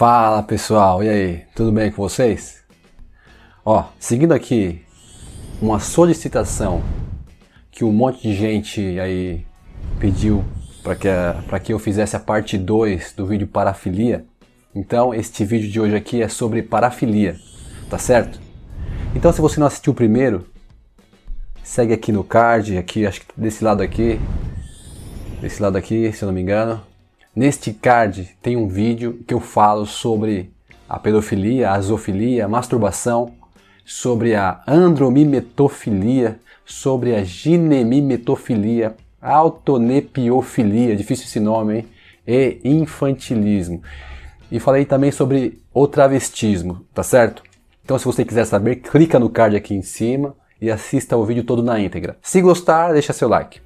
Fala pessoal, e aí, tudo bem com vocês? Seguindo aqui uma solicitação que um monte de gente aí pediu para que eu fizesse a parte 2 do vídeo parafilia. Então este vídeo de hoje aqui é sobre parafilia, tá certo? Então se você não assistiu o primeiro, segue aqui no card, aqui, acho que desse lado aqui, se eu não me engano. Neste card tem um vídeo que eu falo sobre a pedofilia, a zoofilia, a masturbação, sobre a andromimetofilia, sobre a ginemimetofilia, autonepiofilia, difícil esse nome, hein? E infantilismo. E falei também sobre o travestismo, tá certo? Então se você quiser saber, clica no card aqui em cima e assista o vídeo todo na íntegra. Se gostar, deixa seu like.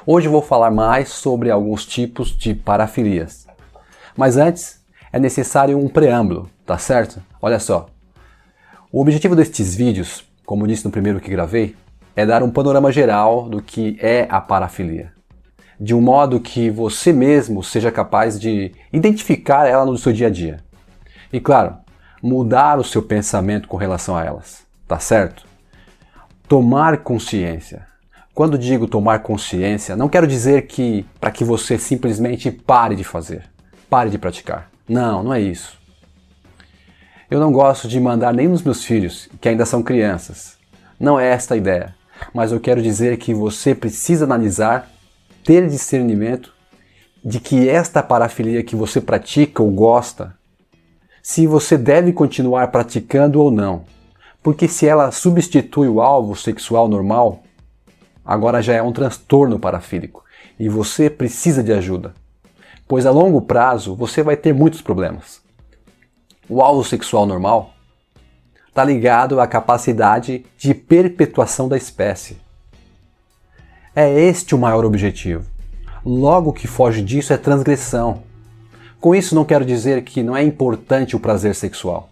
Hoje eu vou falar mais sobre alguns tipos de parafilias. Mas antes, é necessário um preâmbulo, tá certo? Olha só. O objetivo destes vídeos, como disse no primeiro que gravei, é dar um panorama geral do que é a parafilia. De um modo que você mesmo seja capaz de identificar ela no seu dia a dia. E claro, mudar o seu pensamento com relação a elas, tá certo? Tomar consciência. Quando digo tomar consciência, não quero dizer que para que você simplesmente pare de fazer, pare de praticar. Não, não é isso. Eu não gosto de mandar nem nos meus filhos, que ainda são crianças. Não é esta a ideia. Mas eu quero dizer que você precisa analisar, ter discernimento de que esta parafilia que você pratica ou gosta, se você deve continuar praticando ou não. Porque se ela substitui o alvo sexual normal, agora já é um transtorno parafílico e você precisa de ajuda, pois a longo prazo você vai ter muitos problemas. O alvo sexual normal está ligado à capacidade de perpetuação da espécie. É este o maior objetivo. Logo, o que foge disso é transgressão. Com isso não quero dizer que não é importante o prazer sexual.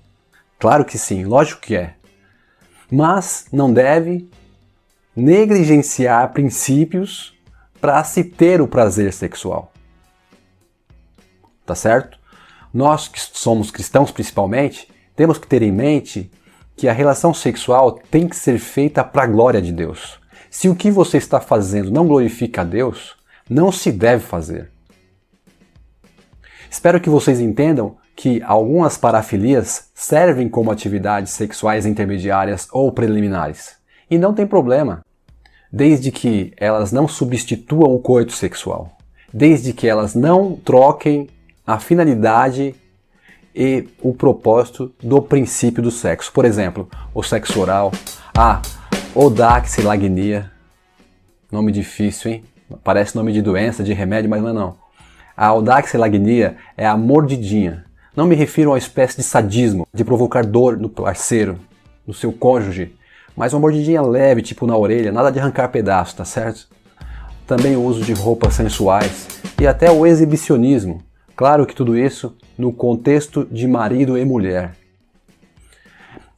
Claro que sim, lógico que é. Mas não deve negligenciar princípios para se ter o prazer sexual. Tá certo? Nós que somos cristãos principalmente, temos que ter em mente que a relação sexual tem que ser feita para a glória de Deus. Se o que você está fazendo não glorifica a Deus, não se deve fazer. Espero que vocês entendam que algumas parafilias servem como atividades sexuais intermediárias ou preliminares. E não tem problema, desde que elas não substituam o coito sexual, desde que elas não troquem a finalidade e o propósito do princípio do sexo. Por exemplo, o sexo oral, a odaxilagnia, nome difícil, hein? Parece nome de doença, de remédio, mas não é não. A odaxilagnia é a mordidinha. Não me refiro a uma espécie de sadismo, de provocar dor no parceiro, no seu cônjuge, mas uma mordidinha leve, tipo na orelha, nada de arrancar pedaços, tá certo? Também o uso de roupas sensuais e até o exibicionismo. Claro que tudo isso no contexto de marido e mulher.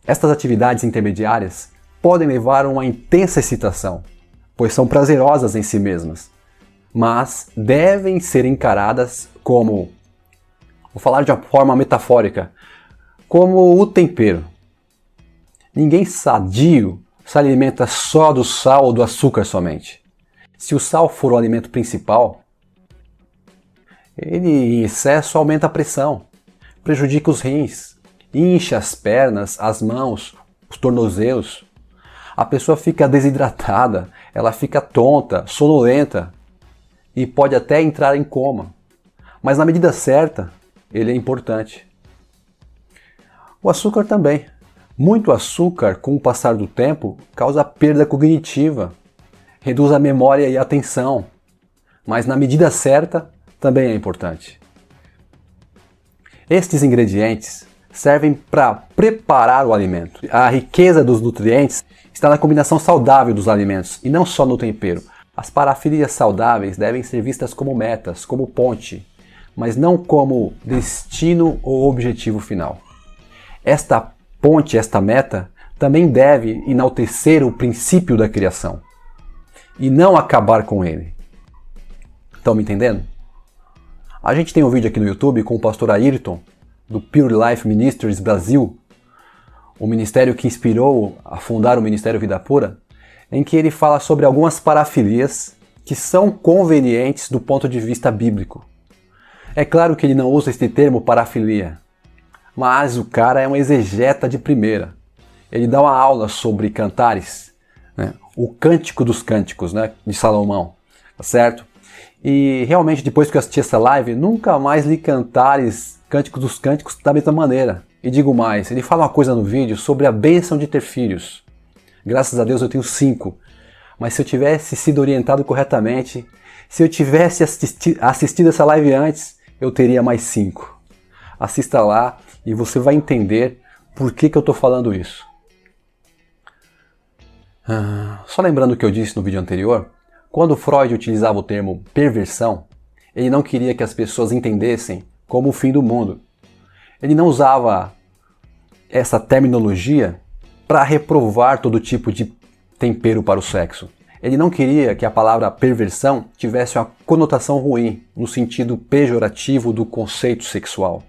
Estas atividades intermediárias podem levar a uma intensa excitação, pois são prazerosas em si mesmas, mas devem ser encaradas como, vou falar de uma forma metafórica, como o tempero. Ninguém sadio se alimenta só do sal ou do açúcar somente. Se o sal for o alimento principal, ele em excesso aumenta a pressão, prejudica os rins, incha as pernas, as mãos, os tornozelos. A pessoa fica desidratada, ela fica tonta, sonolenta e pode até entrar em coma. Mas na medida certa, ele é importante. O açúcar também. Muito açúcar, com o passar do tempo, causa perda cognitiva, reduz a memória e a atenção, mas na medida certa também é importante. Estes ingredientes servem para preparar o alimento. A riqueza dos nutrientes está na combinação saudável dos alimentos e não só no tempero. As parafilias saudáveis devem ser vistas como metas, como ponte, mas não como destino ou objetivo final. Esta ponte, esta meta, também deve enaltecer o princípio da criação e não acabar com ele. Estão me entendendo? A gente tem um vídeo aqui no YouTube com o pastor Ayrton do Pure Life Ministries Brasil, o ministério que inspirou a fundar o Ministério Vida Pura, em que ele fala sobre algumas parafilias que são convenientes do ponto de vista bíblico. É claro que ele não usa este termo parafilia, mas o cara é um exegeta de primeira. Ele dá uma aula sobre cantares, né? O Cântico dos Cânticos, né? De Salomão, tá certo? E realmente depois que eu assisti essa live, nunca mais li cantares, Cântico dos Cânticos da mesma maneira. E digo mais, ele fala uma coisa no vídeo sobre a bênção de ter filhos. Graças a Deus eu tenho 5. Mas se eu tivesse sido orientado corretamente, se eu tivesse assistido essa live antes, eu teria mais 5. Assista lá e você vai entender por que eu estou falando isso. Só lembrando o que eu disse no vídeo anterior, quando Freud utilizava o termo perversão, ele não queria que as pessoas entendessem como o fim do mundo. Ele não usava essa terminologia para reprovar todo tipo de tempero para o sexo. Ele não queria que a palavra perversão tivesse uma conotação ruim, no sentido pejorativo do conceito sexual.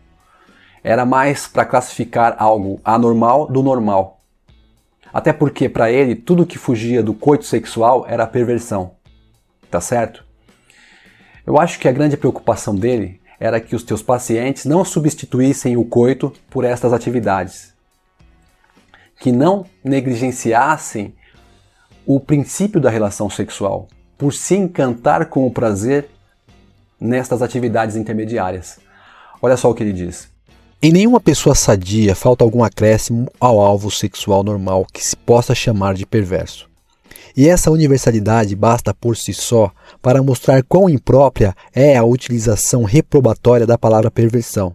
Era mais para classificar algo anormal do normal. Até porque, para ele, tudo que fugia do coito sexual era perversão. Tá certo? Eu acho que a grande preocupação dele era que os teus pacientes não substituíssem o coito por estas atividades. Que não negligenciassem o princípio da relação sexual, por se encantar com o prazer nestas atividades intermediárias. Olha só o que ele diz. Em nenhuma pessoa sadia falta algum acréscimo ao alvo sexual normal que se possa chamar de perverso. E essa universalidade basta por si só para mostrar quão imprópria é a utilização reprobatória da palavra perversão.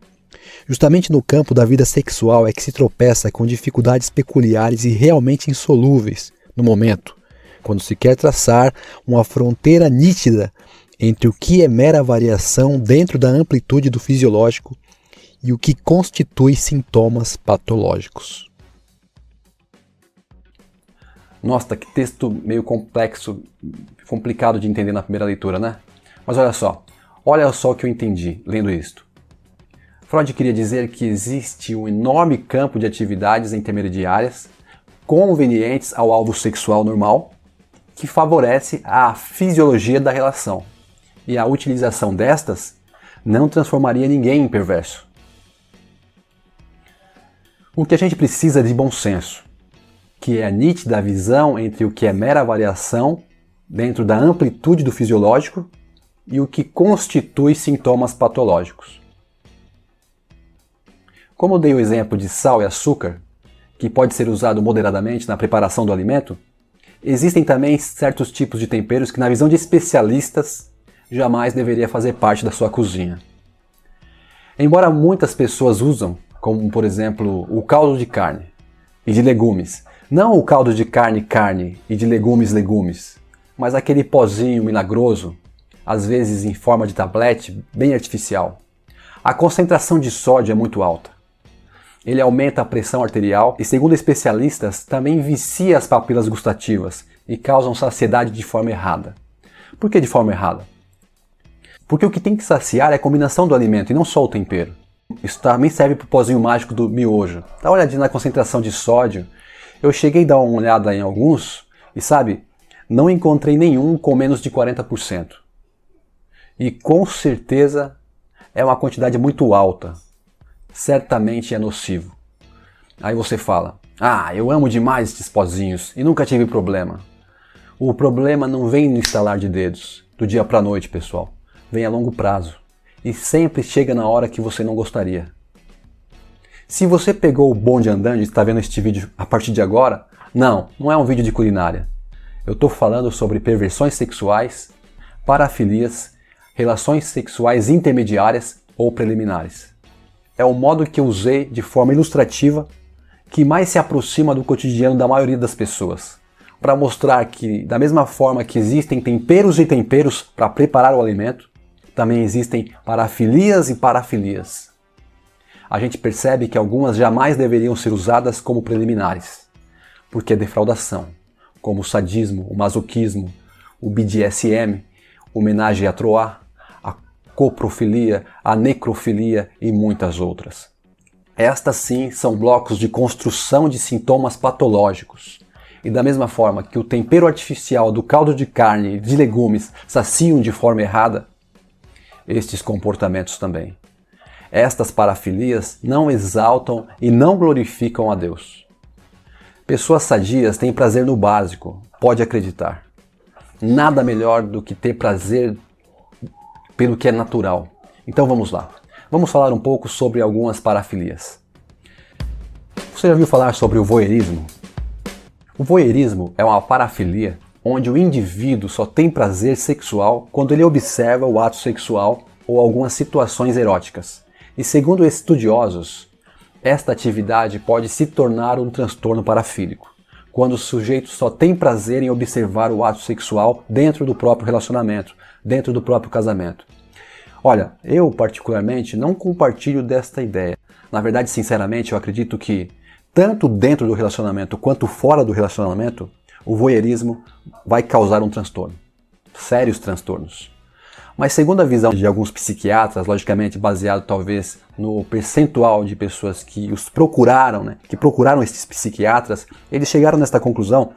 Justamente no campo da vida sexual é que se tropeça com dificuldades peculiares e realmente insolúveis no momento, quando se quer traçar uma fronteira nítida entre o que é mera variação dentro da amplitude do fisiológico e o que constitui sintomas patológicos. Nossa, que texto meio complexo, complicado de entender na primeira leitura, né? Mas olha só o que eu entendi lendo isto. Freud queria dizer que existe um enorme campo de atividades intermediárias convenientes ao alvo sexual normal que favorece a fisiologia da relação. E a utilização destas não transformaria ninguém em perverso. O que a gente precisa é de bom senso, que é a nítida visão entre o que é mera variação dentro da amplitude do fisiológico e o que constitui sintomas patológicos. Como eu dei o exemplo de sal e açúcar, que pode ser usado moderadamente na preparação do alimento, existem também certos tipos de temperos que, na visão de especialistas, jamais deveria fazer parte da sua cozinha. Embora muitas pessoas usam, como por exemplo o caldo de carne e de legumes, não o caldo de carne e de legumes, mas aquele pozinho milagroso, às vezes em forma de tablete, bem artificial. A concentração de sódio é muito alta. Ele aumenta a pressão arterial e, segundo especialistas, também vicia as papilas gustativas e causam saciedade de forma errada. Por que de forma errada? Porque o que tem que saciar é a combinação do alimento e não só o tempero. Isso também serve para o pozinho mágico do miojo. Dá uma olhadinha na concentração de sódio. Eu cheguei a dar uma olhada em alguns e, sabe, não encontrei nenhum com menos de 40%. E com certeza é uma quantidade muito alta. Certamente é nocivo. Aí você fala, eu amo demais esses pozinhos e nunca tive problema. O problema não vem no estalar de dedos, do dia para a noite, pessoal. Vem a longo prazo. E sempre chega na hora que você não gostaria. Se você pegou o bonde andando e está vendo este vídeo a partir de agora, não é um vídeo de culinária. Eu estou falando sobre perversões sexuais, parafilias, relações sexuais intermediárias ou preliminares. É o modo que eu usei de forma ilustrativa que mais se aproxima do cotidiano da maioria das pessoas, para mostrar que, da mesma forma que existem temperos e temperos para preparar o alimento, também existem parafilias e parafilias. A gente percebe que algumas jamais deveriam ser usadas como preliminares, porque é defraudação, como o sadismo, o masoquismo, o BDSM, homenagem à Troá, a coprofilia, a necrofilia e muitas outras. Estas sim são blocos de construção de sintomas patológicos. E da mesma forma que o tempero artificial do caldo de carne e de legumes saciam de forma errada, estes comportamentos também. Estas parafilias não exaltam e não glorificam a Deus. Pessoas sadias têm prazer no básico, pode acreditar. Nada melhor do que ter prazer pelo que é natural. Então vamos lá. Vamos falar um pouco sobre algumas parafilias. Você já ouviu falar sobre o voyeurismo? O voyeurismo é uma parafilia onde o indivíduo só tem prazer sexual quando ele observa o ato sexual ou algumas situações eróticas. E segundo estudiosos, esta atividade pode se tornar um transtorno parafílico, quando o sujeito só tem prazer em observar o ato sexual dentro do próprio relacionamento, dentro do próprio casamento. Olha, eu particularmente não compartilho desta ideia. Na verdade, sinceramente, eu acredito que tanto dentro do relacionamento quanto fora do relacionamento, o voyeurismo vai causar um transtorno. Sérios transtornos. Mas segundo a visão de alguns psiquiatras, logicamente baseado talvez no percentual de pessoas que os procuraram, que procuraram esses psiquiatras, eles chegaram nesta conclusão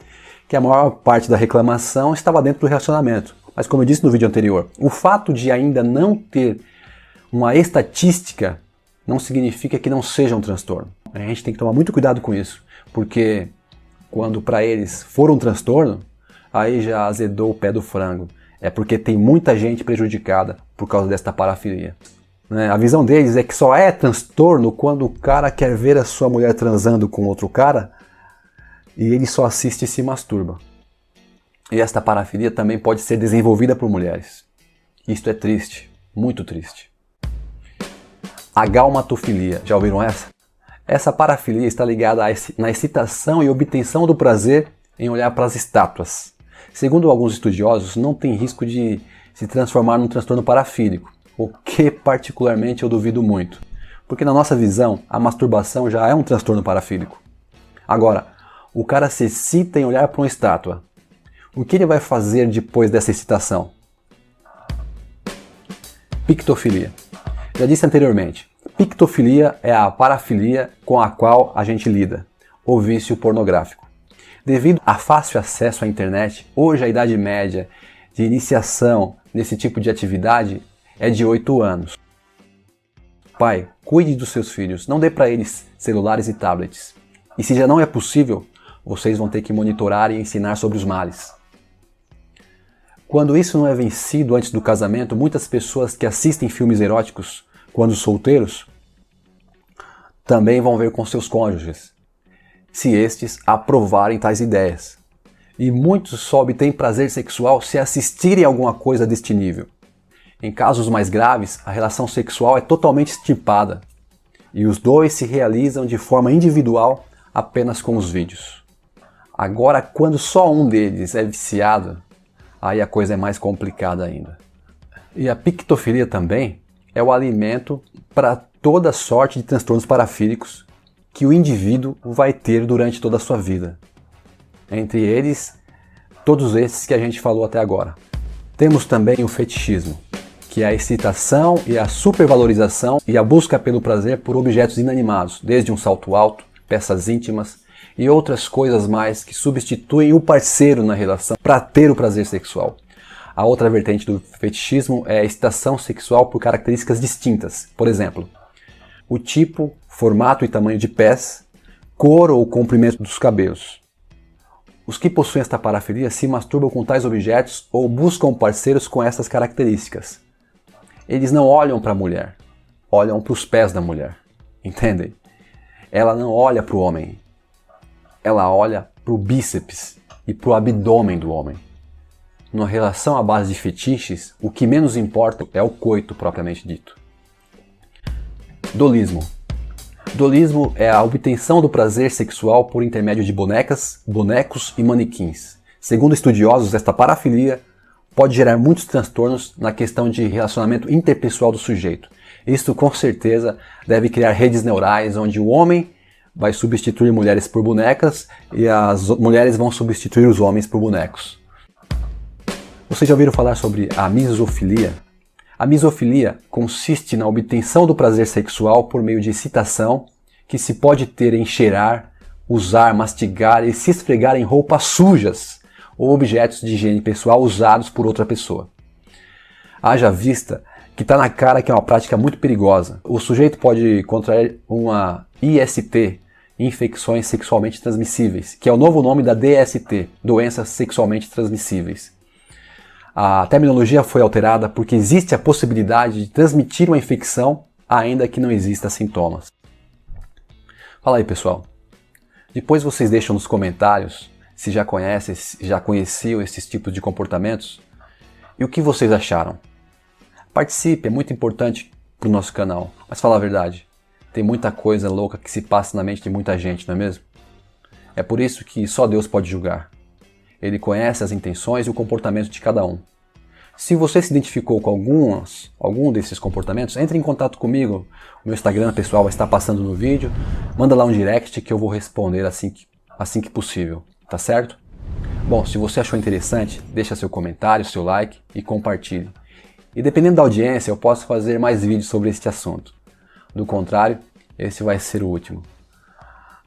que a maior parte da reclamação estava dentro do relacionamento. Mas como eu disse no vídeo anterior, o fato de ainda não ter uma estatística não significa que não seja um transtorno. A gente tem que tomar muito cuidado com isso, porque quando para eles for um transtorno, aí já azedou o pé do frango. É porque tem muita gente prejudicada por causa desta parafilia. A visão deles é que só é transtorno quando o cara quer ver a sua mulher transando com outro cara e ele só assiste e se masturba. E esta parafilia também pode ser desenvolvida por mulheres. Isto é triste, muito triste. A galmatofilia, já ouviram essa? Essa parafilia está ligada na excitação e obtenção do prazer em olhar para as estátuas. Segundo alguns estudiosos, não tem risco de se transformar num transtorno parafílico, o que particularmente eu duvido muito, porque na nossa visão, a masturbação já é um transtorno parafílico. Agora, o cara se excita em olhar para uma estátua. O que ele vai fazer depois dessa excitação? Pictofilia. Já disse anteriormente, pictofilia é a parafilia com a qual a gente lida, o vício pornográfico. Devido a fácil acesso à internet, hoje a idade média de iniciação nesse tipo de atividade é de 8 anos. Pai, cuide dos seus filhos, não dê para eles celulares e tablets. E se já não é possível, vocês vão ter que monitorar e ensinar sobre os males. Quando isso não é vencido antes do casamento, muitas pessoas que assistem filmes eróticos quando solteiros também vão ver com seus cônjuges, se estes aprovarem tais ideias. E muitos só obtêm prazer sexual se assistirem a alguma coisa deste nível. Em casos mais graves, a relação sexual é totalmente extirpada e os dois se realizam de forma individual apenas com os vídeos. Agora, quando só um deles é viciado, aí a coisa é mais complicada ainda. E a pictofilia também é o alimento para toda sorte de transtornos parafílicos que o indivíduo vai ter durante toda a sua vida. Entre eles, todos esses que a gente falou até agora. Temos também o fetichismo, que é a excitação e a supervalorização e a busca pelo prazer por objetos inanimados, desde um salto alto, peças íntimas e outras coisas mais que substituem o parceiro na relação para ter o prazer sexual. A outra vertente do fetichismo é a excitação sexual por características distintas. Por exemplo, o tipo, formato e tamanho de pés, cor ou comprimento dos cabelos. Os que possuem esta parafilia se masturbam com tais objetos ou buscam parceiros com essas características. Eles não olham para a mulher, olham para os pés da mulher. Entendem? Ela não olha para o homem. Ela olha para o bíceps e para o abdômen do homem. Numa relação à base de fetiches, o que menos importa é o coito propriamente dito. Dolismo. Dolismo é a obtenção do prazer sexual por intermédio de bonecas, bonecos e manequins. Segundo estudiosos, esta parafilia pode gerar muitos transtornos na questão de relacionamento interpessoal do sujeito. Isto com certeza deve criar redes neurais onde o homem vai substituir mulheres por bonecas e as mulheres vão substituir os homens por bonecos. Vocês já ouviram falar sobre a misofilia? A misofilia consiste na obtenção do prazer sexual por meio de excitação que se pode ter em cheirar, usar, mastigar e se esfregar em roupas sujas ou objetos de higiene pessoal usados por outra pessoa. Haja vista que está na cara que é uma prática muito perigosa. O sujeito pode contrair uma IST, infecções sexualmente transmissíveis, que é o novo nome da DST, doenças sexualmente transmissíveis. A terminologia foi alterada porque existe a possibilidade de transmitir uma infecção ainda que não exista sintomas. Fala aí, pessoal. Depois vocês deixam nos comentários se já conhecem, se já conheciam esses tipos de comportamentos e o que vocês acharam. Participe, é muito importante para o nosso canal. Mas fala a verdade, tem muita coisa louca que se passa na mente de muita gente, não é mesmo? É por isso que só Deus pode julgar. Ele conhece as intenções e o comportamento de cada um. Se você se identificou com algum desses comportamentos, entre em contato comigo. O meu Instagram pessoal vai estar passando no vídeo. Manda lá um direct que eu vou responder assim que possível, tá certo? Bom, se você achou interessante, deixa seu comentário, seu like e compartilhe. E dependendo da audiência, eu posso fazer mais vídeos sobre este assunto. Do contrário, esse vai ser o último.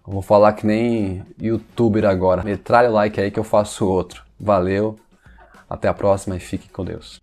Eu vou falar que nem youtuber agora. Metralha o like aí que eu faço outro. Valeu, até a próxima e fique com Deus.